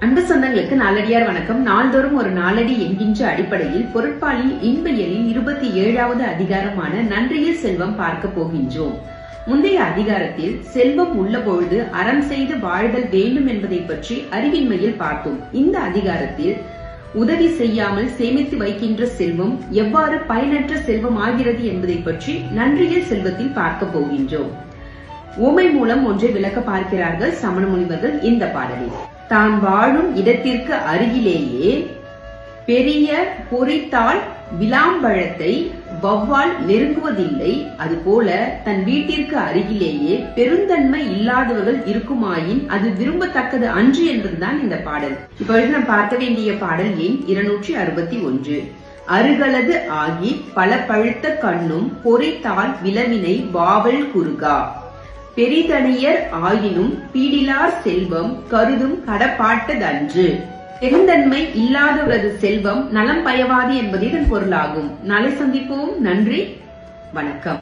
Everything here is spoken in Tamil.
அன்பு சொந்தங்களுக்கு நாளடியார் வணக்கம். நாள்தோறும் ஒரு நாளடி என்கின்ற அடிப்படையில் பொருட்பாலில் இன்பவியலில் 27வது அதிகாரமான நன்றியில் செல்வம் பார்க்க போகின்றோம். முந்தைய அதிகாரத்தில் செல்வம் உள்ள பொழுது அறம் செய்து வாழ்தல் வேண்டும் என்பதை பற்றி அறிவின்மையில் பார்த்தோம். இந்த அதிகாரத்தில் உதவி செய்யாமல் சேமித்து வைக்கின்ற செல்வம் எவ்வாறு பயனற்ற செல்வம் ஆகிறது என்பதை பற்றி நன்றியில் செல்வத்தில் பார்க்க போகின்றோம். உவமை மூலம் ஒன்றை விளக்க பார்க்கிறார்கள் சமண முனிவர்கள் இந்த பாடலில். தான் வாழும் இடத்திற்கு அருகிலேயே பெரிய பொறித்தால் விளாம்பழத்தை வௌவால் நெருங்குவதில்லை, அதுபோல தன் வீட்டிற்கு அருகிலேயே பெருந்தன்மை இல்லாதவர்கள் இருக்குமாயின் அது விரும்பத்தக்கது அன்று என்பதுதான் இந்த பாடல். இப்பொழுது நாம் பார்க்க வேண்டிய பாடல் எண் 261. அருகலது ஆகி பல பழுத்த கண்ணும் பொறித்தால் விளவினை வாவல் குறுகா, பெரிதனியர் ஆயினும் பீடிலார் செல்வம் கருதும் கடப்பாட்டதன்று. பெருந்தன்மை இல்லாதவரது செல்வம் நலம் பயவாது என்பது இதன் பொருளாகும். நாளை சந்திப்போம். நன்றி, வணக்கம்.